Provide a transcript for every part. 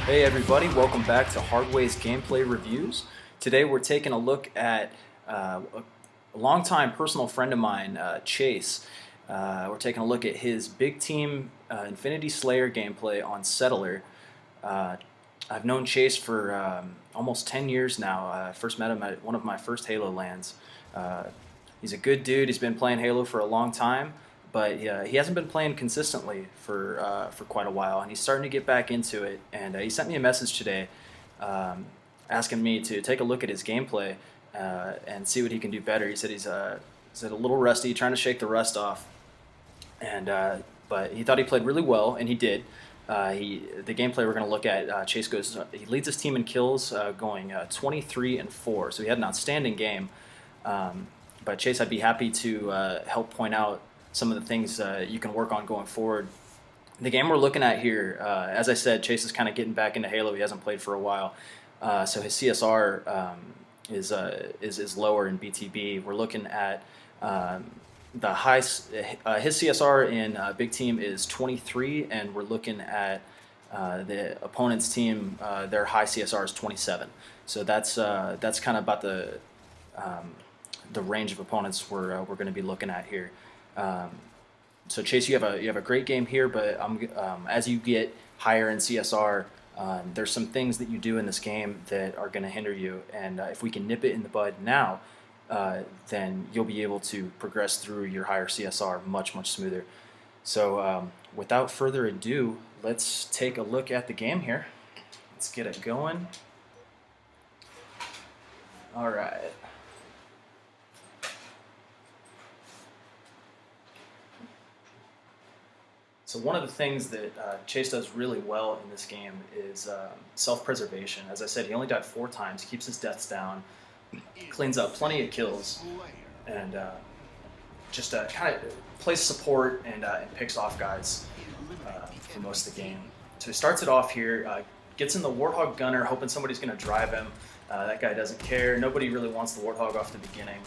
Hey everybody, welcome back to Hardway's Gameplay Reviews. Today we're taking a look at a longtime personal friend of mine, Chase. We're taking a look at his big team Infinity Slayer gameplay on Settler. Uh, I've known Chase for almost 10 years now. I first met him at one of my first Halo lands. Uh, he's a good dude. He's been playing Halo for a long time, but he hasn't been playing consistently for quite a while, and he's starting to get back into it. And he sent me a message today, um, asking me to take a look at his gameplay and see what he can do better. He said he's a little rusty, trying to shake the rust off, and but he thought he played really well, and he did. The gameplay we're going to look at, Chase goes. He leads his team in kills, going 23-4. So he had an outstanding game. But Chase, I'd be happy to help point out some of the things you can work on going forward. The game we're looking at here, as I said, Chase is kind of getting back into Halo. He hasn't played for a while, so his CSR is lower in BTB. We're looking at the high. His CSR in Big Team is 23, and we're looking at the opponent's team. Their high CSR is 27. So that's kind of about the range of opponents we're going to be looking at here. So Chase, you have a great game here, but as you get higher in CSR, there's some things that you do in this game that are going to hinder you, and if we can nip it in the bud now, then you'll be able to progress through your higher CSR much smoother. So without further ado, let's take a look at the game here. Let's get it going. All right. So one of the things that Chase does really well in this game is self-preservation. As I said, he only died 4 times, keeps his deaths down, cleans up plenty of kills, and just kind of plays support and picks off guys for most of the game. So he starts it off here, gets in the Warthog Gunner, hoping somebody's going to drive him. That guy doesn't care. Nobody really wants the Warthog off the beginning.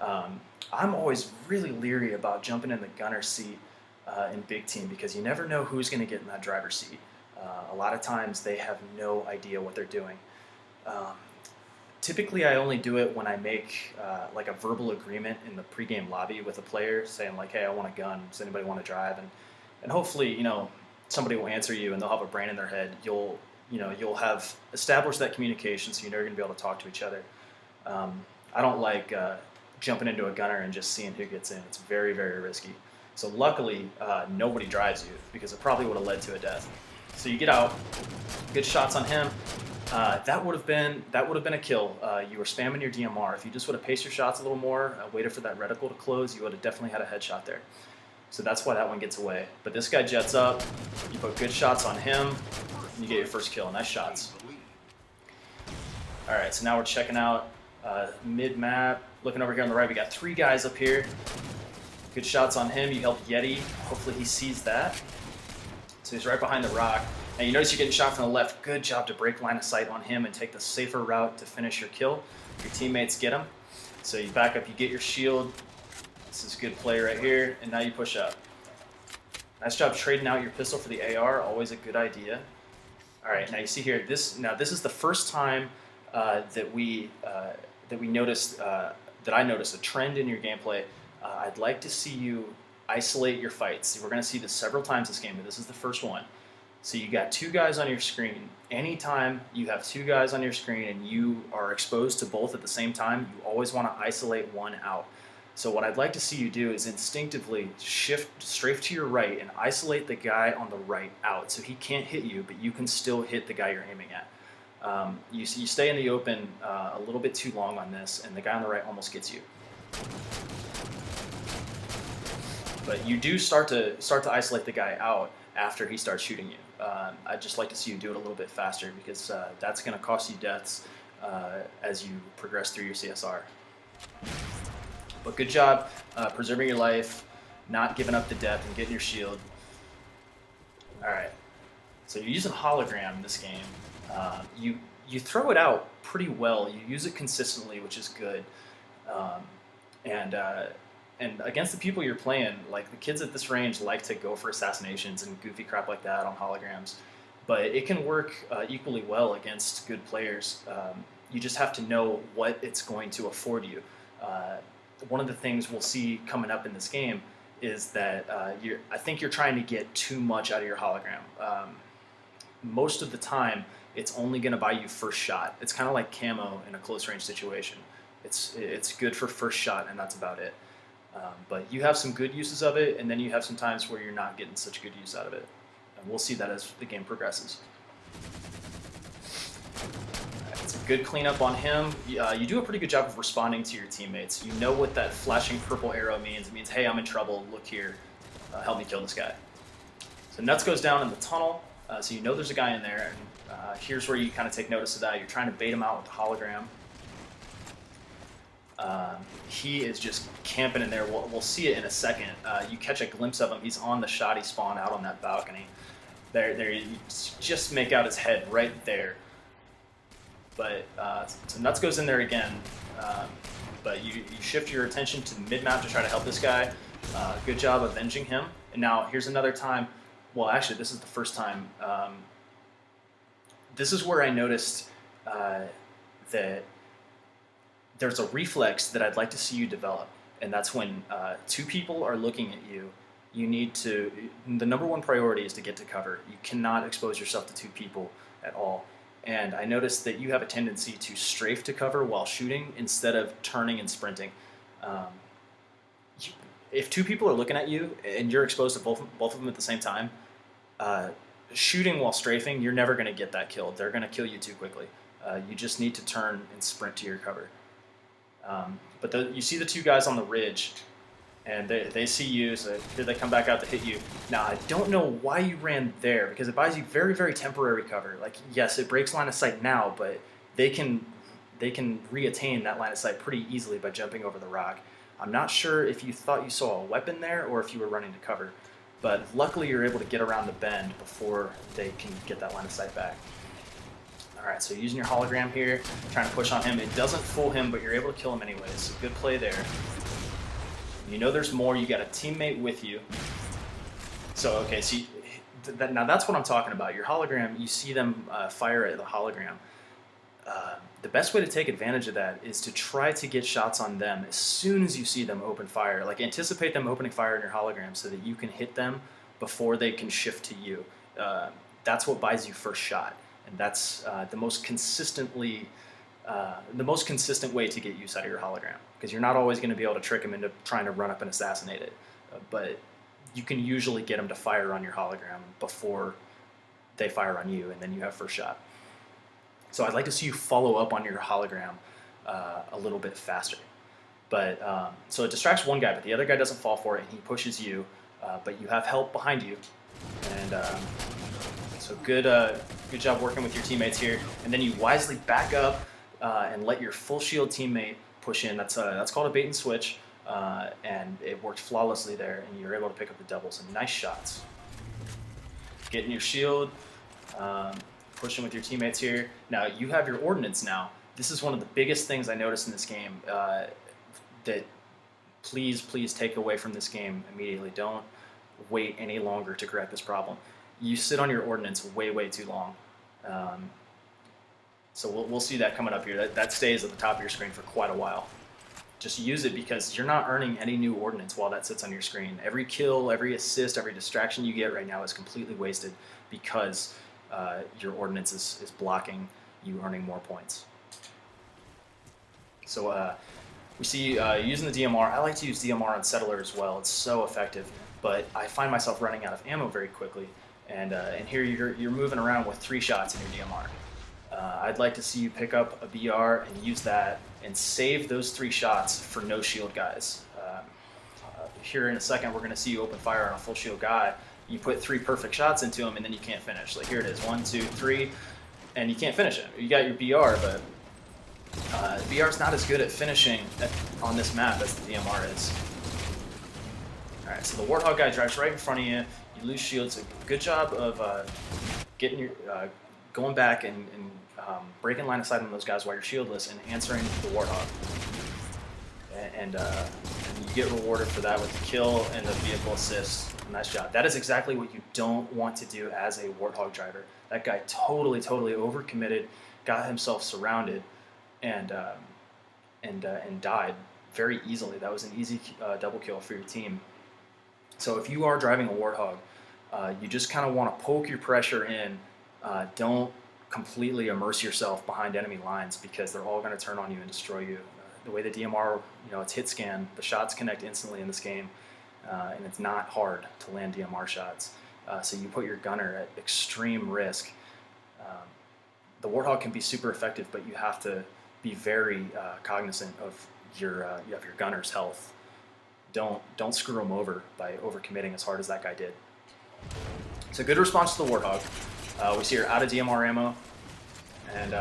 I'm always really leery about jumping in the gunner seat in Big Team, because you never know who's going to get in that driver's seat. A lot of times they have no idea what they're doing. Typically I only do it when I make like a verbal agreement in the pregame lobby with a player saying like, hey, I want a gun, does anybody want to drive? And hopefully, somebody will answer you and they'll have a brain in their head. You'll have established that communication, so you know you're going to be able to talk to each other. I don't like jumping into a gunner and just seeing who gets in. It's very risky. So luckily, nobody drives you, because it probably would have led to a death. So you get out, good shots on him. That would have been a kill. You were spamming your DMR. If you just would have paced your shots a little more, waited for that reticle to close, you would have definitely had a headshot there. So that's why that one gets away. But this guy jets up, you put good shots on him, and you get your first kill. Nice shots. All right, so now we're checking out mid-map. Looking over here on the right, we got 3 guys up here. Good shots on him. You help Yeti. Hopefully he sees that. So he's right behind the rock. Now you notice you're getting shot from the left. Good job to break line of sight on him and take the safer route to finish your kill. Your teammates get him. So you back up, you get your shield. This is good play right here. And now you push up. Nice job trading out your pistol for the AR. Always a good idea. All right, now you see here, this is the first time that I noticed a trend in your gameplay. I'd like to see you isolate your fights. We're going to see this several times this game, but this is the first one. So you got 2 guys on your screen. Anytime you have 2 guys on your screen and you are exposed to both at the same time, you always want to isolate one out. So what I'd like to see you do is instinctively strafe to your right and isolate the guy on the right out, so he can't hit you, but you can still hit the guy you're aiming at. You stay in the open a little bit too long on this, and the guy on the right almost gets you. But you do start to isolate the guy out after he starts shooting you. I'd just like to see you do it a little bit faster, because that's going to cost you deaths as you progress through your CSR. But good job preserving your life, not giving up the death, and getting your shield. All right. So you're using hologram in this game. You throw it out pretty well. You use it consistently, which is good. And against the people you're playing, like the kids at this range like to go for assassinations and goofy crap like that on holograms. but it can work equally well against good players. You just have to know what it's going to afford you. One of the things we'll see coming up in this game is that I think you're trying to get too much out of your hologram. Most of the time, it's only going to buy you first shot. It's kind of like camo in a close range situation. It's good for first shot, and that's about it. But you have some good uses of it, and then you have some times where you're not getting such good use out of it. And we'll see that as the game progresses. It's a good cleanup on him. You do a pretty good job of responding to your teammates. You know what that flashing purple arrow means. It means, hey, I'm in trouble. Look here. Help me kill this guy. So Nuts goes down in the tunnel. So you know there's a guy in there. And here's where you kind of take notice of that. You're trying to bait him out with the hologram. He is just camping in there. We'll see it in a second. You catch a glimpse of him. He's on the shoddy spawn out on that balcony. There, you just make out his head right there. But so Nuts goes in there again. But you shift your attention to the mid-map to try to help this guy. Good job avenging him. And now here's another time. Well, actually, this is the first time. This is where I noticed that there's a reflex that I'd like to see you develop, and that's when two people are looking at you. You need to, the number one priority is to get to cover. You cannot expose yourself to two people at all. And I noticed that you have a tendency to strafe to cover while shooting instead of turning and sprinting. If two people are looking at you and you're exposed to both of them at the same time, shooting while strafing, you're never going to get that kill. They're going to kill you too quickly. You just need to turn and sprint to your cover. But you see the two guys on the ridge, and they see you, so here they come back out to hit you. Now, I don't know why you ran there, because it buys you very, very temporary cover. Like, yes, it breaks line of sight now, but they can reattain that line of sight pretty easily by jumping over the rock. I'm not sure if you thought you saw a weapon there or if you were running to cover, but luckily you're able to get around the bend before they can get that line of sight back. All right, so using your hologram here, trying to push on him. It doesn't fool him, but you're able to kill him anyways. So good play there. You know there's more. You got a teammate with you. So, okay, see, now that's what I'm talking about. Your hologram, you see them fire at the hologram. The best way to take advantage of that is to try to get shots on them as soon as you see them open fire. Like, anticipate them opening fire in your hologram so that you can hit them before they can shift to you. That's what buys you first shot. And that's the most consistent way to get use out of your hologram, because you're not always going to be able to trick them into trying to run up and assassinate it, but you can usually get them to fire on your hologram before they fire on you, and then you have first shot. So I'd like to see you follow up on your hologram a little bit faster. But so it distracts one guy, but the other guy doesn't fall for it, and he pushes you, but you have help behind you, and so good job working with your teammates here. And then you wisely back up and let your full shield teammate push in. That's called a bait and switch, and it worked flawlessly there, and you're able to pick up the doubles. And nice shots. Getting your shield, pushing with your teammates here. Now you have your ordnance now. This is one of the biggest things I noticed in this game that please take away from this game immediately. Don't wait any longer to correct this problem. You sit on your ordnance way too long. So we'll see that coming up here. That stays at the top of your screen for quite a while. Just use it because you're not earning any new ordnance while that sits on your screen. Every kill, every assist, every distraction you get right now is completely wasted because your ordnance is blocking you earning more points. So we see using the DMR. I like to use DMR on Settler as well. It's so effective, but I find myself running out of ammo very quickly. And here you're moving around with 3 shots in your DMR. I'd like to see you pick up a BR and use that and save those 3 shots for no shield guys. Here in a second, we're going to see you open fire on a full shield guy. You put 3 perfect shots into him, and then you can't finish. Like, here it is, 1, 2, 3, and you can't finish it. You got your BR, but the BR is not as good at finishing on this map as the DMR is. All right, so the Warthog guy drives right in front of you. You lose shields. A good job of getting your going back and breaking line of sight on those guys while you're shieldless and answering the Warthog. and you get rewarded for that with the kill and the vehicle assist. Nice job. That is exactly what you don't want to do as a Warthog driver. That guy totally overcommitted, got himself surrounded, and died very easily. That was an easy double kill for your team. So if you are driving a Warthog, you just kind of want to poke your pressure in. Don't completely immerse yourself behind enemy lines because they're all going to turn on you and destroy you. The way the DMR, it's hit scan, the shots connect instantly in this game, and it's not hard to land DMR shots. So you put your gunner at extreme risk. The Warthog can be super effective, but you have to be very cognizant of your gunner's health. Don't screw them over by overcommitting as hard as that guy did. So good response to the Warthog. We see her out of DMR ammo, and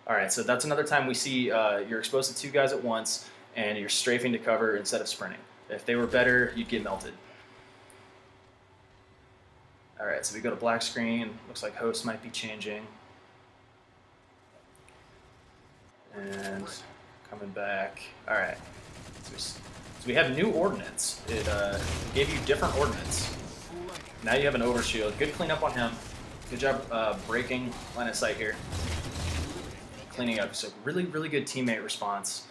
all right, so that's another time we see you're exposed to 2 guys at once, and you're strafing to cover instead of sprinting. If they were better, you'd get melted. All right, so we go to black screen. Looks like host might be changing. And coming back. All right, so we have new ordnance. It gave you different ordnance. Now you have an overshield. Good cleanup on him. Good job breaking line of sight here. Cleaning up. So really good teammate response.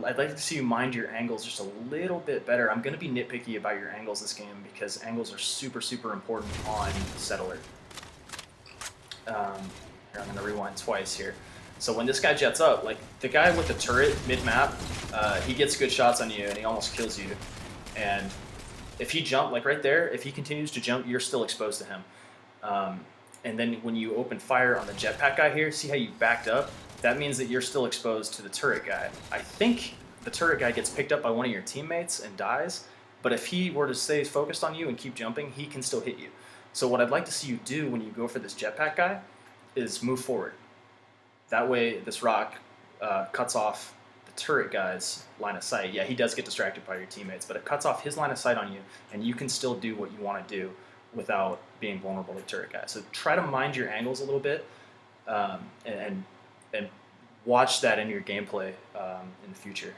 I'd like to see you mind your angles just a little bit better. I'm going to be nitpicky about your angles this game because angles are super important on Settler. Here, I'm going to rewind twice here. So when this guy jets up, like the guy with the turret mid-map, he gets good shots on you and he almost kills you. And if he jumped, like right there, if he continues to jump, you're still exposed to him. And then when you open fire on the jetpack guy here, see how you backed up? That means that you're still exposed to the turret guy. I think the turret guy gets picked up by one of your teammates and dies, but if he were to stay focused on you and keep jumping, he can still hit you. So what I'd like to see you do when you go for this jetpack guy is move forward. That way this rock cuts off the turret guy's line of sight. Yeah, he does get distracted by your teammates, but it cuts off his line of sight on you, and you can still do what you want to do without being vulnerable to the turret guy. So try to mind your angles a little bit, and watch that in your gameplay in the future.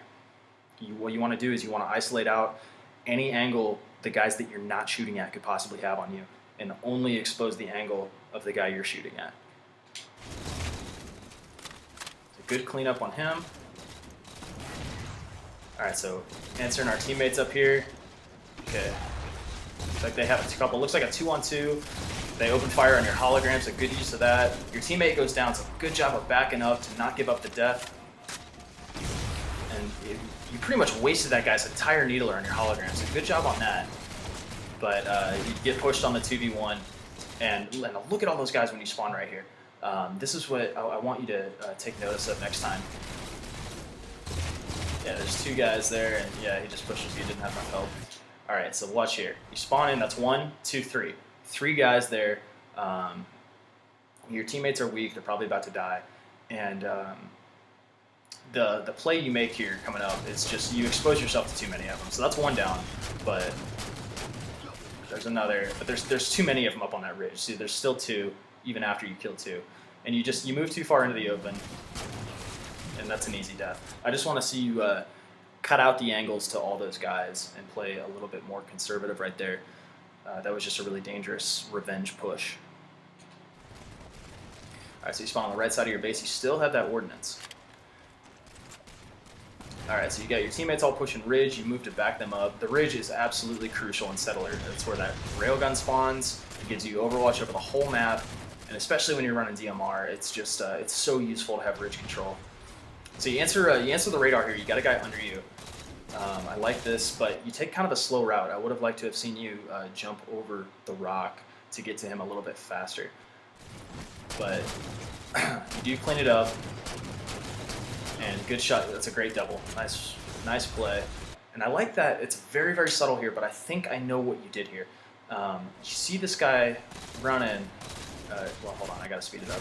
What you want to do is you want to isolate out any angle the guys that you're not shooting at could possibly have on you, and only expose the angle of the guy you're shooting at. So good cleanup on him. All right, so answering our teammates up here. Okay, looks like they have a couple. Looks like a 2-on-2. They open fire on your hologram, so good use of that. Your teammate goes down, so good job of backing up to not give up the death. And you pretty much wasted that guy's entire needler on your hologram, so good job on that. But you get pushed on the 2v1, and look at all those guys when you spawn right here. This is what I want you to take notice of next time. Yeah, there's 2 guys there, and yeah, he just pushes you, didn't have enough help. All right, so watch here. You spawn in, that's 1, 2, 3. 3 guys there. Your teammates are weak, they're probably about to die. And the play you make here coming up is just you expose yourself to too many of them. So that's 1 down, but there's another, but there's too many of them up on that ridge. See, there's still 2 even after you kill 2. And you move too far into the open, and that's an easy death. I just want to see you cut out the angles to all those guys and play a little bit more conservative right there. That was just a really dangerous revenge push. All right, so you spawn on the right side of your base. You still have that ordnance. All right, so you got your teammates all pushing ridge. You move to back them up. The ridge is absolutely crucial in Settler. That's where that railgun spawns. It gives you overwatch over the whole map, and especially when you're running DMR, it's just it's so useful to have ridge control. So you answer the radar here. You got a guy under you. I like this, but you take kind of a slow route. I would have liked to have seen you jump over the rock to get to him a little bit faster. But you do clean it up, and good shot. That's a great double. Nice play. And I like that. It's very subtle here, but I think I know what you did here. You see this guy running. Well, hold on. I gotta speed it up.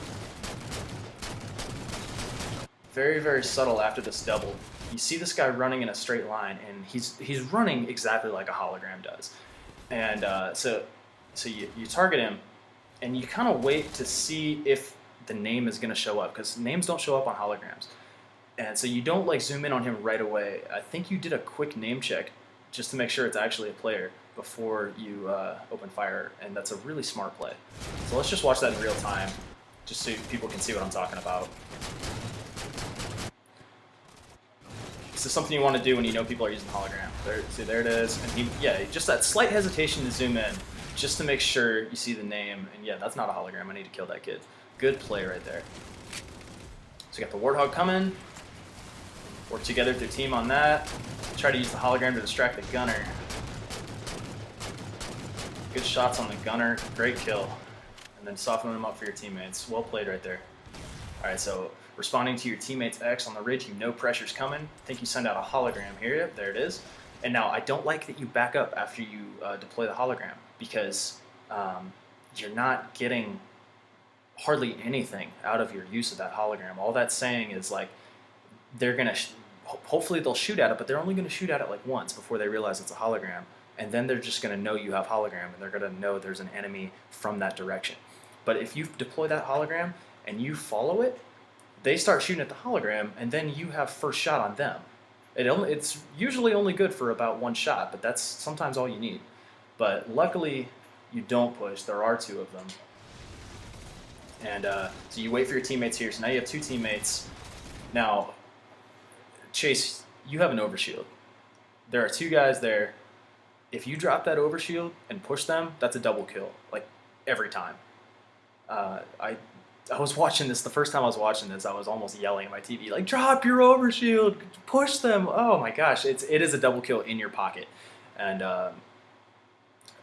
Very subtle after this double. You see this guy running in a straight line, and he's running exactly like a hologram does. And so you target him, and you kind of wait to see if the name is going to show up, because names don't show up on holograms. And so you don't like zoom in on him right away. I think you did a quick name check just to make sure it's actually a player before you open fire, and that's a really smart play. So let's just watch that in real time, just so people can see what I'm talking about. This is something you want to do when you know people are using hologram. There it is, and just that slight hesitation to zoom in, just to make sure you see the name. And yeah, that's not a hologram. I need to kill that kid. Good play right there. So you got the Warthog coming. Work together with your team on that. Try to use the hologram to distract the gunner. Good shots on the gunner. Great kill. And then soften them up for your teammates. Well played right there. All right, so responding to your teammate's X on the ridge, you know pressure's coming. I think you send out a hologram here. Yep, there it is. And now I don't like that you back up after you deploy the hologram, because you're not getting hardly anything out of your use of that hologram. All that's saying is like, they're gonna, hopefully they'll shoot at it, but they're only gonna shoot at it like once before they realize it's a hologram. And then they're just gonna know you have hologram, and they're gonna know there's an enemy from that direction. But if you deploy that hologram and you follow it, they start shooting at the hologram, and then you have first shot on them. It's usually only good for about one shot, but that's sometimes all you need. But luckily, you don't push. There are two of them. And so you wait for your teammates here. So now you have two teammates. Now, Chase, you have an overshield. There are two guys there. If you drop that overshield and push them, that's a double kill, like every time. I was watching this, the first time I was watching this, I was almost yelling at my TV, like, drop your overshield, push them. Oh my gosh, it is a double kill in your pocket. And an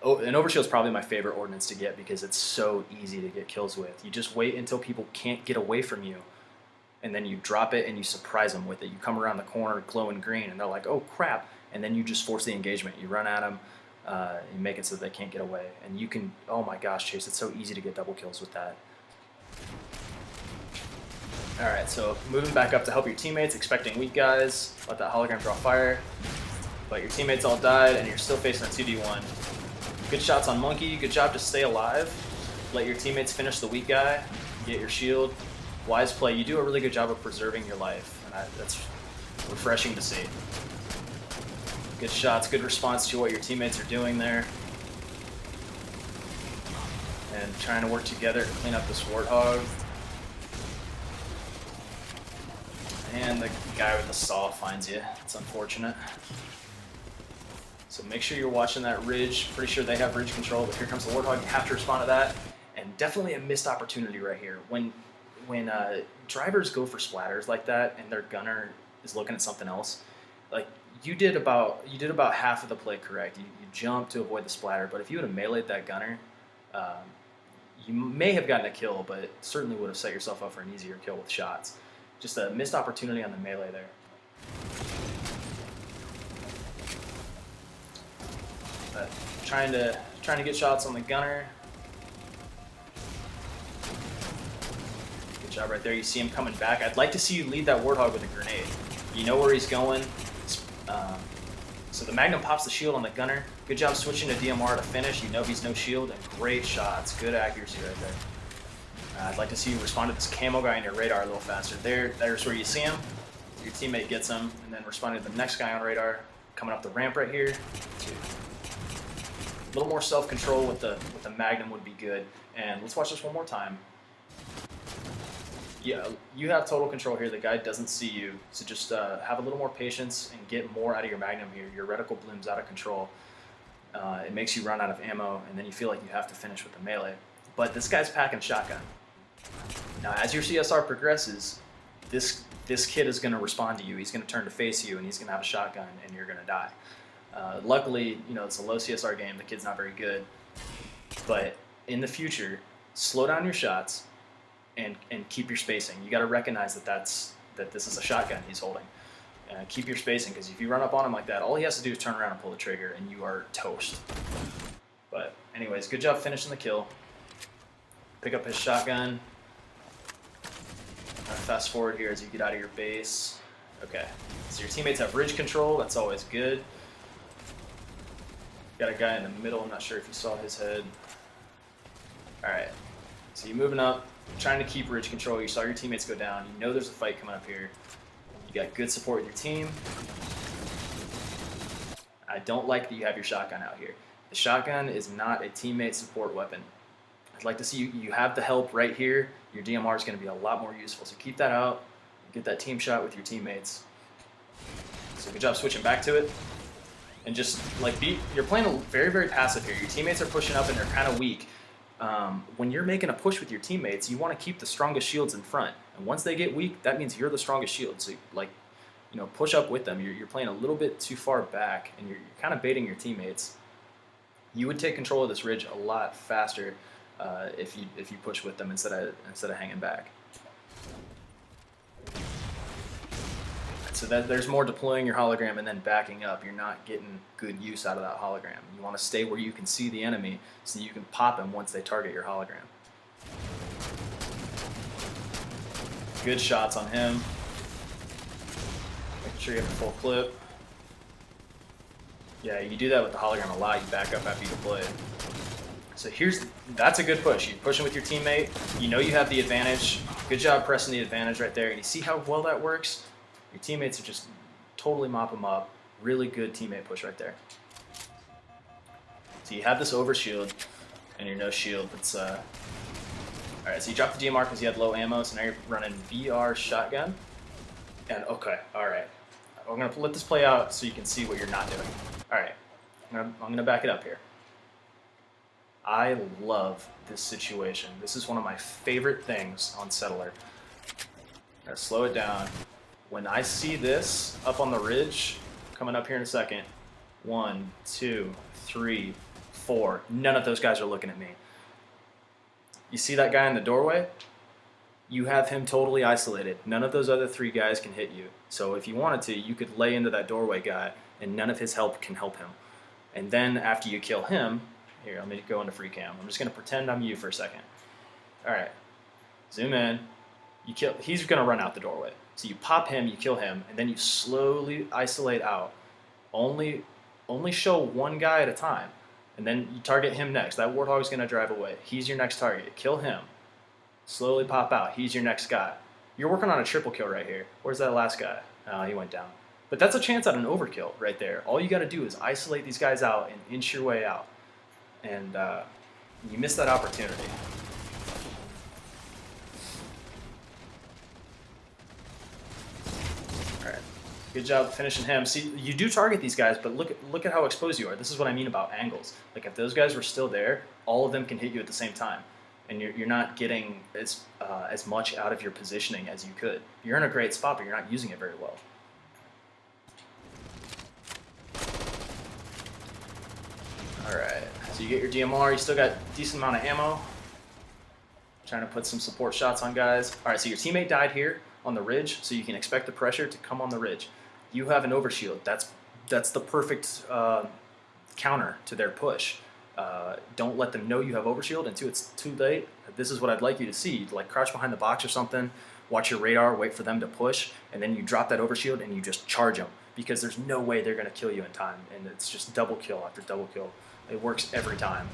overshield is probably my favorite ordnance to get, because it's so easy to get kills with. You just wait until people can't get away from you, and then you drop it and you surprise them with it. You come around the corner glowing green, and they're like, oh crap, and then you just force the engagement. You run at them, you make it so that they can't get away. And you can, oh my gosh, Chase, it's so easy to get double kills with that. Alright, so moving back up to help your teammates, expecting weak guys, let that hologram draw fire. But your teammates all died, and you're still facing a 2v1. Good shots on Monkey, good job to stay alive. Let your teammates finish the weak guy, get your shield. Wise play, you do a really good job of preserving your life, and that's refreshing to see. Good shots, good response to what your teammates are doing there. And trying to work together to clean up this Warthog. And the guy with the saw finds you. It's unfortunate. So make sure you're watching that ridge. Pretty sure they have ridge control, but here comes the Warthog. You have to respond to that. And definitely a missed opportunity right here. When drivers go for splatters like that, and their gunner is looking at something else, like you did about half of the play correct. You jumped to avoid the splatter, but if you would have meleeed that gunner, you may have gotten a kill, but certainly would have set yourself up for an easier kill with shots. Just a missed opportunity on the melee there. But trying to get shots on the gunner. Good job right there. You see him coming back. I'd like to see you lead that Warthog with a grenade. You know where he's going. So the Magnum pops the shield on the gunner. Good job switching to DMR to finish. You know he's no shield, and great shots. Good accuracy right there. I'd like to see you respond to this camo guy on your radar a little faster. There's where you see him. Your teammate gets him, and then responding to the next guy on radar. Coming up the ramp right here. A little more self-control with the Magnum would be good. And let's watch this one more time. Yeah, you have total control here. The guy doesn't see you, so just have a little more patience and get more out of your Magnum here. Your reticle bloom's out of control. It makes you run out of ammo, and then you feel like you have to finish with the melee. But this guy's packing shotgun. Now, as your CSR progresses, this kid is going to respond to you. He's going to turn to face you, and he's going to have a shotgun, and you're going to die. Luckily, it's a low CSR game. The kid's not very good. But in the future, slow down your shots and keep your spacing. You got to recognize that this is a shotgun he's holding. Keep your spacing, because if you run up on him like that, all he has to do is turn around and pull the trigger, and you are toast. But anyways, good job finishing the kill. Pick up his shotgun. Fast forward here as you get out of your base. Okay, so your teammates have ridge control. That's always good. Got a guy in the middle. I'm not sure if you saw his head. All right, so you're moving up, trying to keep ridge control. You saw your teammates go down. You know there's a fight coming up here. You got good support with your team. I don't like that you have your shotgun out here. The shotgun is not a teammate support weapon. I'd like to see you have the help right here. Your DMR is going to be a lot more useful. So keep that out. Get that team shot with your teammates. So good job switching back to it. And just like you're playing very, very passive here. Your teammates are pushing up and they're kind of weak. When you're making a push with your teammates, you want to keep the strongest shields in front. And once they get weak, that means you're the strongest shield. So push up with them. You're playing a little bit too far back, and you're kind of baiting your teammates. You would take control of this ridge a lot faster if you push with them instead of hanging back. So there's more deploying your hologram and then backing up. You're not getting good use out of that hologram. You want to stay where you can see the enemy so you can pop them once they target your hologram. Good shots on him. Making sure you have a full clip. Yeah, you do that with the hologram a lot. You back up after you deploy it. So that's a good push. You're pushing with your teammate. You know you have the advantage. Good job pressing the advantage right there. And you see how well that works? Your teammates are just totally mop them up. Really good teammate push right there. So you have this overshield, and you're no shield. It's all right. So you dropped the DMR because you had low ammo. So now you're running VR shotgun. And okay, all right. I'm gonna let this play out so you can see what you're not doing. All right, I'm gonna back it up here. I love this situation. This is one of my favorite things on Settler. I'm gonna slow it down. When I see this up on the ridge, coming up here in a second, 1, 2, 3, 4, none of those guys are looking at me. You see that guy in the doorway? You have him totally isolated. None of those other 3 guys can hit you. So if you wanted to, you could lay into that doorway guy, and none of his help can help him. And then after you kill him, here, let me go into free cam. I'm just gonna pretend I'm you for a second. All right, zoom in. He's gonna run out the doorway. So you pop him, you kill him, and then you slowly isolate out. Only show one guy at a time, and then you target him next. That warthog's gonna drive away. He's your next target. Kill him. Slowly pop out. He's your next guy. You're working on a triple kill right here. Where's that last guy? Oh, he went down. But that's a chance at an overkill right there. All you got to do is isolate these guys out and inch your way out. And you miss that opportunity. All right. Good job finishing him. See, you do target these guys, but look at how exposed you are. This is what I mean about angles. Like if those guys were still there, all of them can hit you at the same time. And you're not getting as much out of your positioning as you could. You're in a great spot, but you're not using it very well. All right, so you get your DMR. You still got a decent amount of ammo. Trying to put some support shots on guys. All right, so your teammate died here on the ridge, so you can expect the pressure to come on the ridge. You have an overshield. That's the perfect counter to their push. Don't let them know you have overshield until it's too late. This is what I'd like you to see. Like crouch behind the box or something, watch your radar, wait for them to push, and then you drop that overshield and you just charge them because there's no way they're going to kill you in time. And it's just double kill after double kill. It works every time.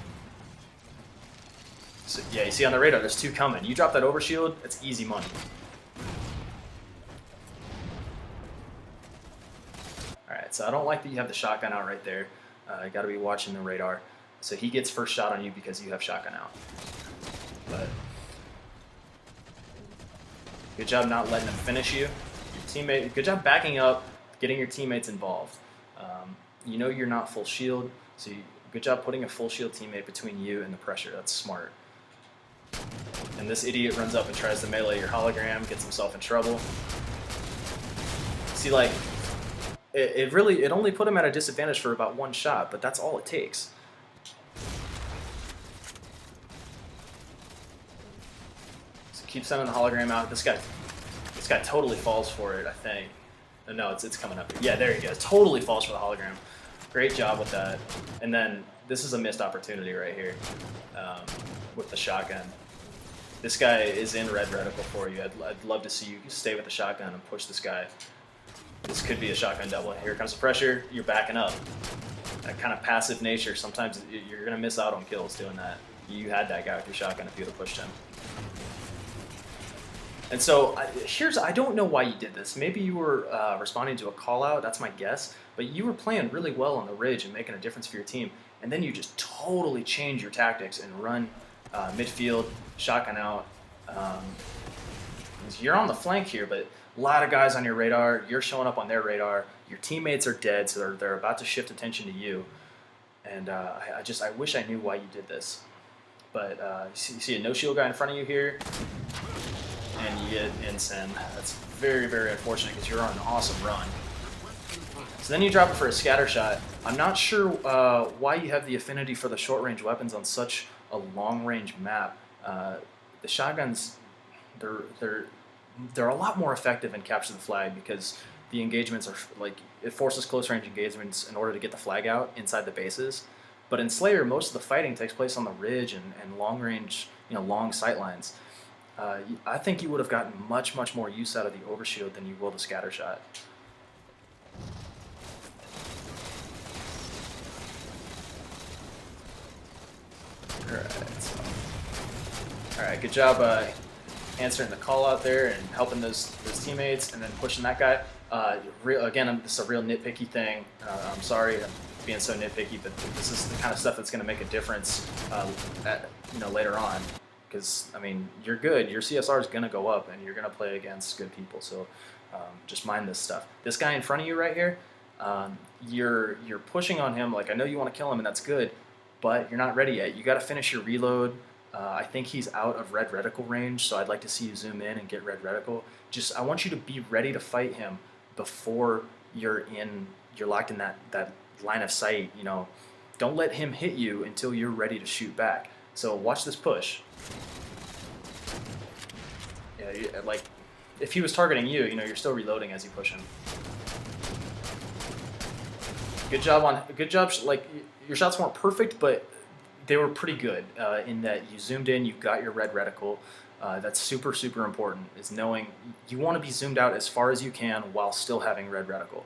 So yeah, you see on the radar, there's 2 coming. You drop that overshield, it's easy money. All right, so I don't like that you have the shotgun out right there. You got to be watching the radar. So he gets first shot on you because you have shotgun out. But good job not letting him finish you. Your teammate, good job backing up, getting your teammates involved. You know you're not full shield, so good job putting a full shield teammate between you and the pressure. That's smart. And this idiot runs up and tries to melee your hologram, gets himself in trouble. See, like, it only put him at a disadvantage for about 1 shot, but that's all it takes. Keep sending the hologram out. This guy totally falls for it, I think. No, it's coming up here. Yeah, there he goes. Totally falls for the hologram. Great job with that. And then this is a missed opportunity right here with the shotgun. This guy is in red reticle for you. I'd love to see you stay with the shotgun and push this guy. This could be a shotgun double. Here comes the pressure. You're backing up. That kind of passive nature. Sometimes you're going to miss out on kills doing that. You had that guy with your shotgun if you would have pushed him. And so I don't know why you did this. Maybe you were responding to a call out. That's my guess. But you were playing really well on the ridge and making a difference for your team. And then you just totally change your tactics and run midfield, shotgun out. Um, you're on the flank here, but a lot of guys on your radar. You're showing up on their radar. Your teammates are dead, so they're about to shift attention to you. And I wish I knew why you did this. But you see a no shield guy in front of you here, and you get Incend. That's very, very unfortunate because you're on an awesome run. So then you drop it for a scatter shot. I'm not sure why you have the affinity for the short range weapons on such a long range map. The shotguns, they're a lot more effective in capture the flag because the engagements are like it forces close range engagements in order to get the flag out inside the bases. But in Slayer, most of the fighting takes place on the ridge and long range, long sight lines. I think you would have gotten much, much more use out of the overshield than you will the scatter shot. All right, good job answering the call out there and helping those teammates, and then pushing that guy. Again, this is a real nitpicky thing. I'm sorry I'm being so nitpicky, but this is the kind of stuff that's going to make a difference, later on. Because I mean, you're good. Your CSR is going to go up, and you're going to play against good people. So just mind this stuff. This guy in front of you right here, you're pushing on him. Like I know you want to kill him, and that's good, but you're not ready yet. You got to finish your reload. I think he's out of red reticle range, so I'd like to see you zoom in and get red reticle. I want you to be ready to fight him before you're locked in that line of sight. Don't let him hit you until you're ready to shoot back. So watch this push. Yeah, like if he was targeting you, you're still reloading as you push him. Good job. Like your shots weren't perfect, but they were pretty good in that you zoomed in, you got your red reticle. That's super, super important, is knowing you want to be zoomed out as far as you can while still having red reticle.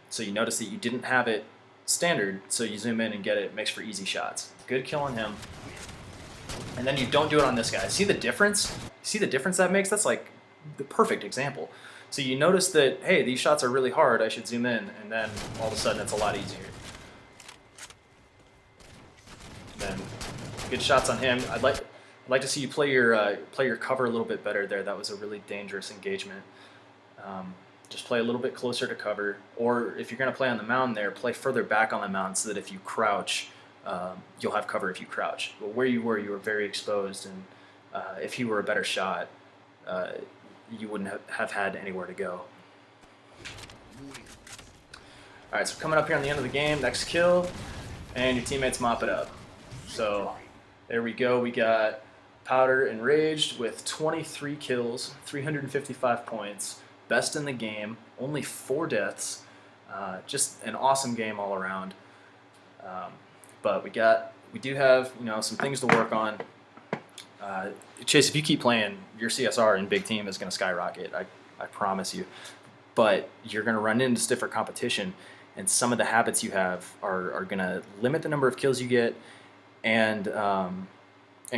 So you notice that you didn't have it standard, so you zoom in and get it. It makes for easy shots. Good kill on him. And then you don't do it on this guy. See the difference? See the difference that makes? That's like the perfect example. So you notice that, hey, these shots are really hard, I should zoom in, and then all of a sudden it's a lot easier. Then good shots on him. I'd like to see you play your cover a little bit better there. That was a really dangerous engagement. Just play a little bit closer to cover, or if you're going to play on the mountain there, play further back on the mountain so that if you crouch, you'll have cover if you crouch. But where you were very exposed, and if he were a better shot, you wouldn't have had anywhere to go. All right, so coming up here on the end of the game, next kill, and your teammates mop it up. So there we go. We got Powder Enraged with 23 kills, 355 points, best in the game, only 4 deaths. Just an awesome game all around. But we do have some things to work on. Chase, if you keep playing, your CSR in big team is going to skyrocket. I promise you. But you're going to run into stiffer competition, and some of the habits you have are going to limit the number of kills you get, and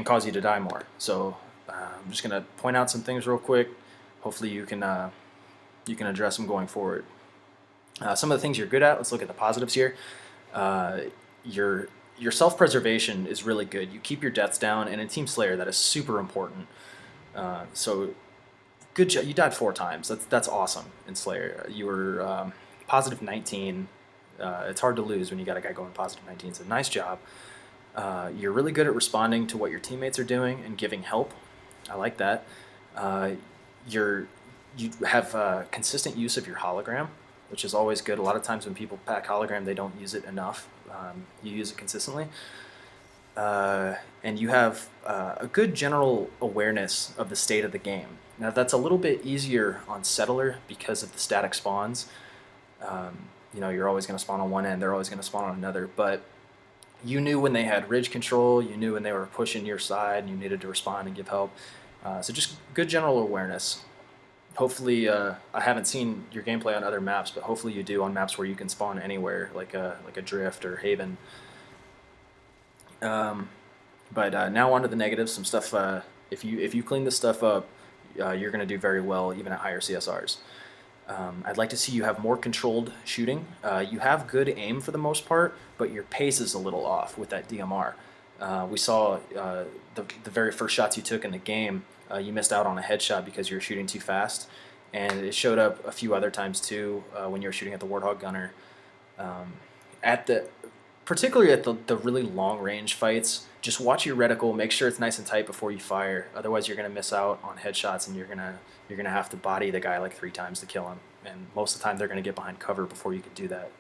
cause you to die more. So I'm just going to point out some things real quick. Hopefully you can address them going forward. Some of the things you're good at. Let's look at the positives here. Your self-preservation is really good. You keep your deaths down, and in Team Slayer that is super important. So good job. You died 4 times. That's awesome in Slayer. You were positive 19. It's hard to lose when you got a guy going positive 19. So nice job. You're really good at responding to what your teammates are doing and giving help. I like that. You have consistent use of your hologram, which is always good. A lot of times when people pack hologram, they don't use it enough. You use it consistently. And you have a good general awareness of the state of the game. Now that's a little bit easier on Settler because of the static spawns. You're always going to spawn on one end, they're always going to spawn on another, but you knew when they had ridge control, you knew when they were pushing your side, and you needed to respond and give help. So just good general awareness. Hopefully, I haven't seen your gameplay on other maps, but hopefully you do on maps where you can spawn anywhere, like a Drift or Haven. But now on to the negatives. Some stuff. If you clean this stuff up, you're going to do very well even at higher CSRs. I'd like to see you have more controlled shooting. You have good aim for the most part, but your pace is a little off with that DMR. We saw the very first shots you took in the game, you missed out on a headshot because you were shooting too fast. And it showed up a few other times too when you were shooting at the Warthog Gunner. At the Particularly at the really long range fights, just watch your reticle, make sure it's nice and tight before you fire. Otherwise, you're gonna miss out on headshots, and you're gonna have to body the guy like 3 times to kill him. And most of the time, they're gonna get behind cover before you can do that.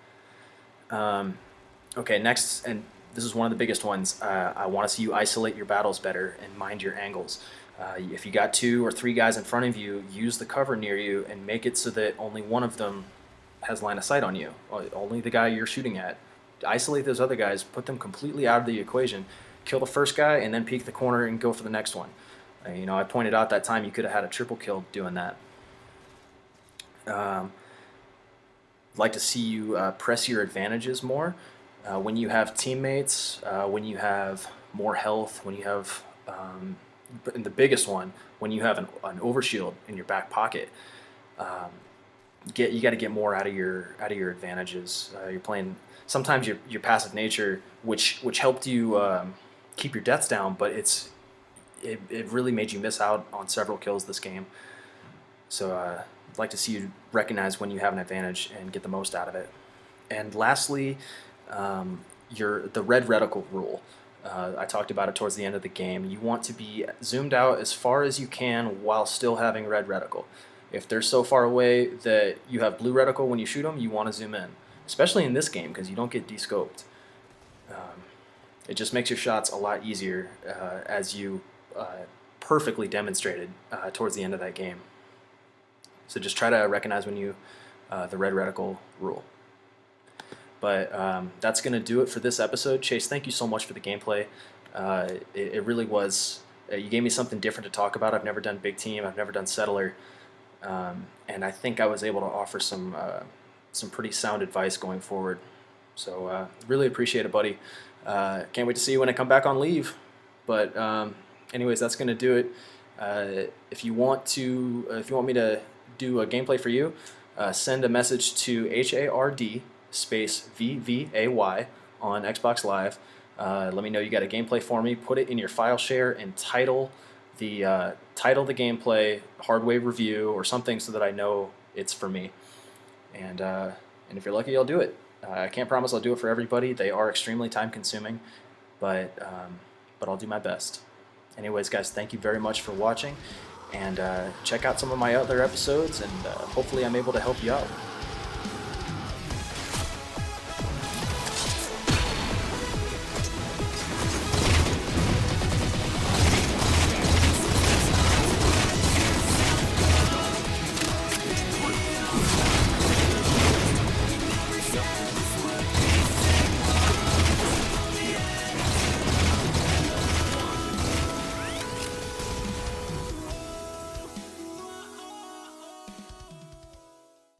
Okay, next, and this is one of the biggest ones. I want to see you isolate your battles better and mind your angles. If you got 2 or 3 guys in front of you, use the cover near you and make it so that only one of them has line of sight on you. Only the guy you're shooting at. Isolate those other guys, put them completely out of the equation, kill the first guy, and then peek the corner and go for the next one. I pointed out that time you could have had a triple kill doing that. I'd like to see you press your advantages more. When you have teammates, when you have more health, when you have, and the biggest one, when you have an overshield in your back pocket, you got to get more out of your advantages. You're playing. Sometimes your passive nature, which helped you keep your deaths down, but it really made you miss out on several kills this game. So I'd like to see you recognize when you have an advantage and get the most out of it. And lastly, the red reticle rule. I talked about it towards the end of the game. You want to be zoomed out as far as you can while still having red reticle. If they're so far away that you have blue reticle when you shoot them, you want to zoom in. Especially in this game, because you don't get descoped. It just makes your shots a lot easier, as you perfectly demonstrated towards the end of that game. So just try to recognize when you the red reticle rule. But that's going to do it for this episode. Chase, thank you so much for the gameplay. It really was. You gave me something different to talk about. I've never done big team. I've never done settler, and I think I was able to offer some pretty sound advice going forward. So really appreciate it, buddy. Can't wait to see you when I come back on leave. But anyways, that's going to do it. If you want me to do a gameplay for you, send a message to HARD space VVAY on Xbox Live. Let me know you got a gameplay for me. Put it in your file share and title the gameplay Hardwave review or something so that I know it's for me. And if you're lucky, I'll do it. I can't promise I'll do it for everybody. They are extremely time consuming, but I'll do my best. Anyways, guys, thank you very much for watching, and check out some of my other episodes, and hopefully I'm able to help you out.